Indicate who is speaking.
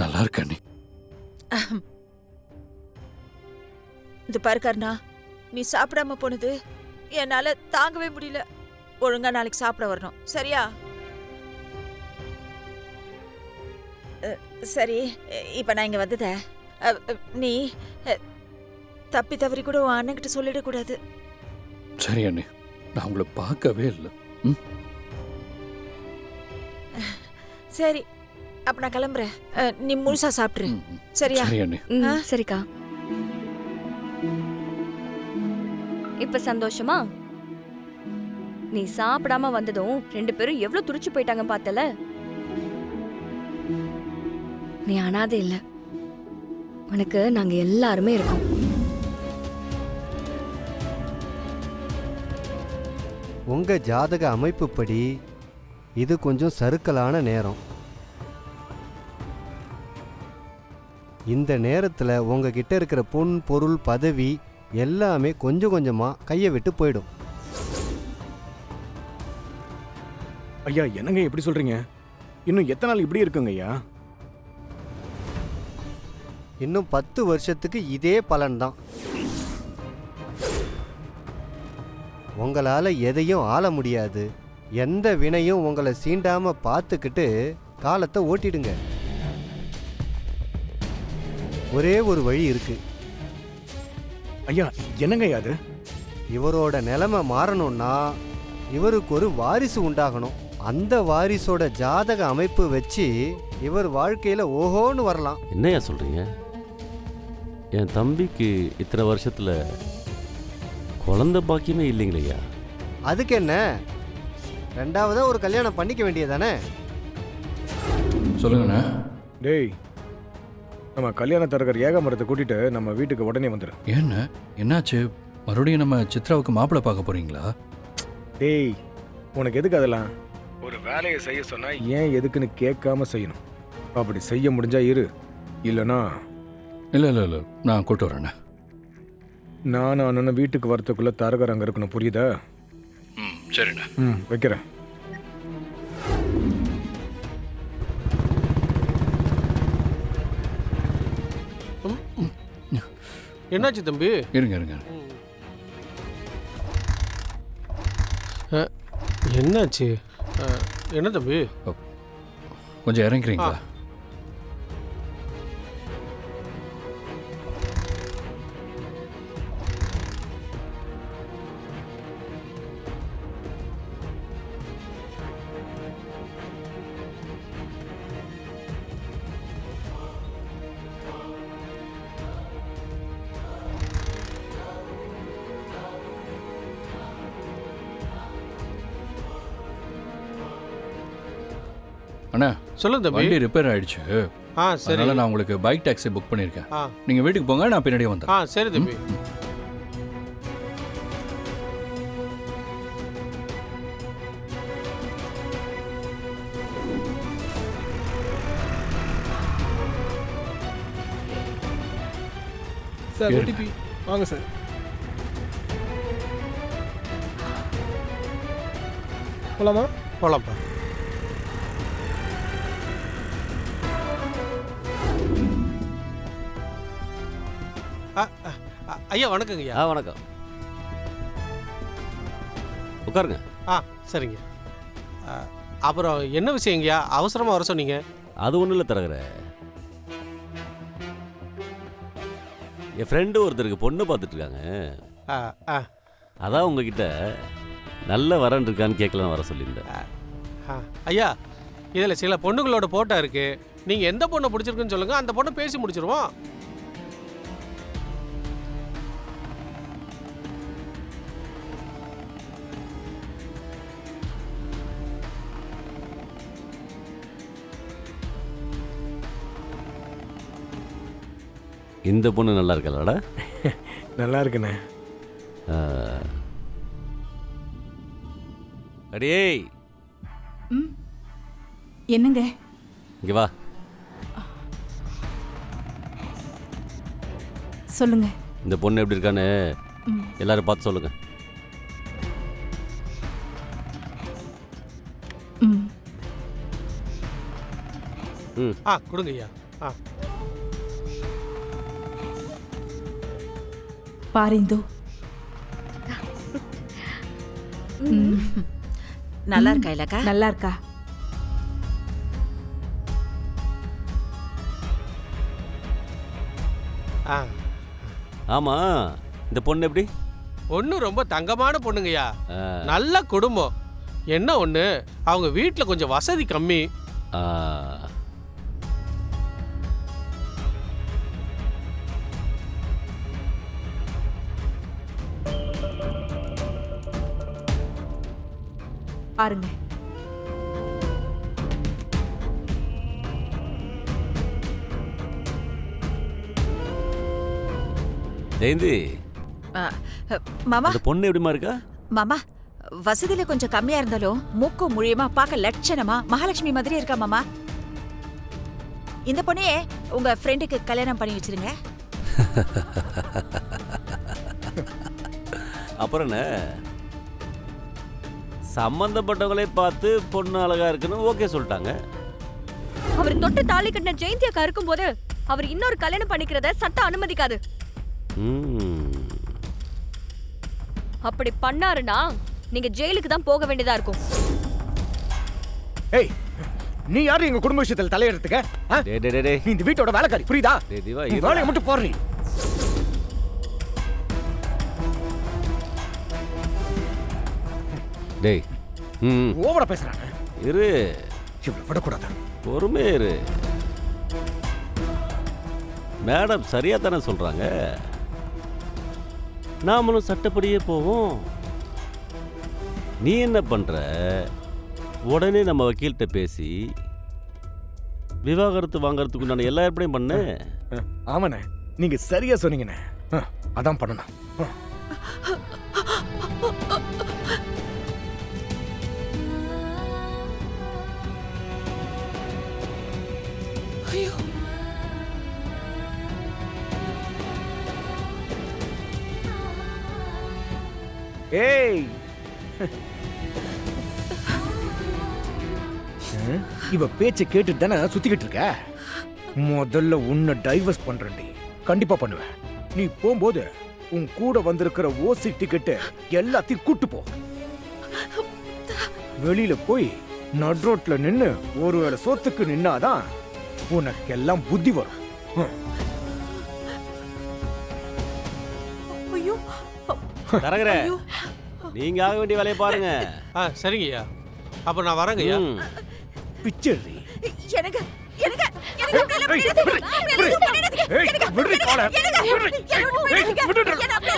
Speaker 1: நல்லா இருக்க நீ.
Speaker 2: இது பாரு கர்ணா, நீ சாப்பிடாம போனது என்னால தாங்கவே முடியல. ஒழுங்கா நாளைக்கு சாப்பிட வரணும், சரியா? சரி, இப்ப நான் இங்க வந்தத நீ தப்பி தவறி கூட உன் அண்ணன்கிட்ட சொல்லிடக்கூடாது.
Speaker 1: சரி அண்ணே, நான் உங்களை பார்க்கவே இல்லை.
Speaker 2: சரி, அப்ப நான் கிளம்புறேன். நீ முழுசா சாப்பிட்ரு, சரியா?
Speaker 1: சரி அண்ணே.
Speaker 3: சரிக்கா. இப்ப சந்தோஷமா? நீ சாப்பிடாம வந்ததும் 2 பேரும் எவ்வளவு துடிச்சு போயிட்டாங்க பார்த்தல. நீ அனாதை இல்ல, உனக்கு நாங்க எல்லாருமே இருக்கோம்.
Speaker 4: உங்க ஜாதக அமைப்புப்படி இது கொஞ்சம் சறுக்கலான நேரம். இந்த நேரத்தில் உங்ககிட்ட இருக்கிற பொன் பொருள் பதவி எல்லாமே கொஞ்சம் கொஞ்சமாக கையை விட்டு போயிடும்.
Speaker 5: ஐயா என்னங்க எப்படி சொல்றீங்க? இன்னும் எத்தனை நாள் இப்படி இருக்குங்க ஐயா?
Speaker 4: இன்னும் 10 வருஷத்துக்கு இதே பலன்தான். உங்களால் எதையும் ஆள முடியாது. எந்த வினையும் உங்களை சீண்டாம பார்த்துக்கிட்டு காலத்தை ஓட்டிடுங்க. ஒரே ஒரு வழி இருக்கு.
Speaker 5: ஐயா என்னங்க ஐயா அது?
Speaker 4: இவரோட நிலைமை மாறணும்னா இவருக்கு ஒரு வாரிசு உண்டாகணும். அந்த வாரிசோட ஜாதக அமைப்பு வச்சு இவர் வாழ்க்கையில ஓஹோன்னு வரலாம்.
Speaker 6: என்னையா சொல்றீங்க? என் தம்பிக்கு இத்தனை வருஷத்துல குழந்தை பாக்கியமே இல்லைங்களையா?
Speaker 4: அதுக்கு என்ன, 2வதா ஒரு கல்யாணம் பண்ணிக்க வேண்டியதானே?
Speaker 1: சொல்லுங்கண்ணா.
Speaker 5: டேய், நம்ம கல்யாண தரகர் ஏகாமரத்தை கூட்டிட்டு நம்ம வீட்டுக்கு உடனே வந்துடு.
Speaker 1: ஏண்ணா என்னாச்சு? மறுபடியும் நம்ம சித்ராவுக்கு மாப்பிள்ளை பார்க்க போறீங்களா?
Speaker 5: டேய், உனக்கு எதுக்கு அதெல்லாம்? ஒரு வேலையை செய்ய சொன்னா ஏன் எதுக்குன்னு கேட்காம செய்யணும். அப்படி செய்ய முடிஞ்சா இரு, இல்லைனா
Speaker 1: இல்லை நான் கூட்டு வரேண்ணா.
Speaker 5: நான் அண்ணன் வீட்டுக்கு வரத்துக்குள்ள தரகர் அங்கே இருக்கணும், புரியுதா?
Speaker 1: சரிண்ணா.
Speaker 5: வைக்கிறேன்.
Speaker 7: என்னாச்சு தம்பி?
Speaker 1: இருங்க.
Speaker 7: என்னாச்சு? என்ன தம்பி?
Speaker 1: கொஞ்சம் இறங்குறீங்களா? அண்ணா
Speaker 7: சொல்லுங்க தம்பி.
Speaker 1: வண்டி ரிப்பேர் ஆயிடுச்சு.
Speaker 7: சரி.
Speaker 1: அதனால நான் உங்களுக்கு பைக் டாக்ஸி புக் பண்ணியிருக்கேன்.
Speaker 7: ஆ
Speaker 1: நீங்க வீட்டுக்கு போங்க, நான் பின்னாடியே வந்துடுறேன்.
Speaker 7: சரி தம்பி.
Speaker 5: சார்
Speaker 1: இருங்க.
Speaker 5: OTP வாங்க சார். போலாமா?
Speaker 7: போலாம்ப்பா. ஐயா வணக்கங்க ஐயா.
Speaker 6: வணக்கம். உட்காருங்க.
Speaker 7: சரிங்க. அப்புறம் என்ன விஷயங்கய்யா, அவசரமாக வர சொன்னீங்க?
Speaker 6: அது ஒன்றும் இல்லை தரகர, என் ஃப்ரெண்டு ஒருத்தருக்கு பொண்ணு பார்த்துட்டு இருக்காங்க. அதான் உங்ககிட்ட நல்ல வரன் இருக்கான்னு கேட்கலாம் வர சொல்லியிருந்தேன்.
Speaker 7: ஐயா, இதில் சில பொண்ணுங்களோட போட்டோ இருக்கு. நீங்கள் எந்த பொண்ணை பிடிச்சிருக்குன்னு சொல்லுங்கள், அந்த பொண்ணை பேசி முடிச்சிருவோம்.
Speaker 6: இந்த பொண்ணு நல்லா இருக்கலாடா?
Speaker 5: நல்லா இருக்குண்ணே.
Speaker 6: அடே
Speaker 8: என்னங்க?
Speaker 6: இங்க வா.
Speaker 8: சொல்லுங்க.
Speaker 6: இந்த பொண்ணு எப்படி இருக்கான்னு எல்லாரும் பார்த்து சொல்லுங்க. ம்.
Speaker 7: கொடுங்க ஐயா.
Speaker 8: பாரு இந்து.
Speaker 2: நல்லா இருக்கா இல்லக்கா?
Speaker 8: நல்லா இருக்கா?
Speaker 6: ஆமா, இந்த பொண்ணு எப்படி?
Speaker 7: பொண்ணு ரொம்ப தங்கமான பொண்ணுங்கய்யா.
Speaker 6: ஆ,
Speaker 7: நல்ல குடும்பம். என்ன ஒண்ணு, அவங்க வீட்டுல கொஞ்சம் வசதி கம்மி.
Speaker 6: ஆ.
Speaker 8: பாருங்க.
Speaker 6: ஜெயந்தி,
Speaker 2: ஆ, மாமா
Speaker 6: இந்த பொண்ணு எப்படிமா இருக்கா?
Speaker 2: மாமா வசதியில கொஞ்சம் கம்மியா இருந்தாலும் மூக்கும் முழியமா பார்க்க லட்சணமா மகாலட்சுமி மாதிரி இருக்கா மாமா. இந்த பொண்ணையே உங்க ஃப்ரெண்டுக்கு கல்யாணம் பண்ணி வச்சிருங்க.
Speaker 6: அப்புறம் என்ன, சம்பந்தப்பட்டவங்களே பார்த்து பொண்ணு அழகா இருக்குன்னு ஓகே சொல்லிட்டாங்க.
Speaker 3: அவர் தொட்டு தாலி கட்டின ஜெயந்தி அக்கா இருக்கும்போது அவர் இன்னொரு கல்யாணம் பண்ணிக்கிறத சட்டம் அனுமதிக்காது.
Speaker 6: ம்.
Speaker 3: அப்படி பண்ணாருன்னா நீங்க ஜெயிலுக்கு தான் போக வேண்டியதா இருக்கும்.
Speaker 5: ஏய், நீ யாரு எங்க குடும்ப விஷயத்துல தலையிடறதுக்கு?
Speaker 6: டேய் டேய் டேய்
Speaker 5: நீ இந்த வீட்டோட வேலைக்காரி, புரியுதா?
Speaker 6: டேய் திவா,
Speaker 5: நீ வேலையை மட்டும் போடுறீ.
Speaker 6: டேய், ம்,
Speaker 5: ஓவரா பேசுறாங்க.
Speaker 6: இரு,
Speaker 5: இவ்வளவு விடக்கூடாது.
Speaker 6: பொறுமையா இரு. மேடம் சரியா தானே சொல்றாங்க. நாமளும் சட்டப்படியே போவோம். நீ என்ன பண்ற, உடனே நம்ம வக்கீல்கிட்ட பேசி விவாகரத்து வாங்கறதுக்கு நான் எல்லா ஏற்பாடையும் பண்ணேன்.
Speaker 5: ஆமாண்ணே, நீங்க சரியா சொன்னீங்கண்ணே. அதான் பண்ணணும். ஏய், இவ பேச்ச கேட்டுட்டு தானே சுத்திக்கிட்டு இருக்க. முதல்ல உன்னை டைவர்ஸ் பண்றேன்டி. கண்டிப்பா பண்ணுவேன். நீ போகும்போது உன் கூட வந்திருக்கிற ஓசி டிக்கெட்டு எல்லாத்தையும் கூட்டு போ. வெளியில போய் நட்ரோட்ல நின்னு ஒருவேளை சொத்துக்கு நின்னாதான் உனக்கெல்லாம் புத்தி வரும்.
Speaker 8: ஐயோ,
Speaker 6: தரகரே, நீங்க ஆக வேண்டிய வேலையை பாருங்க.
Speaker 7: சரிங்கய்யா. அப்ப நான் வரேங்கய்யா.
Speaker 6: ம்.
Speaker 5: பிச்சர்ரி.
Speaker 2: எனக்கு எனக்கு எனக்கு
Speaker 5: ஏய், விடுறி காலை. விடுறி. ஏய், விடுறி.
Speaker 2: எனக்கு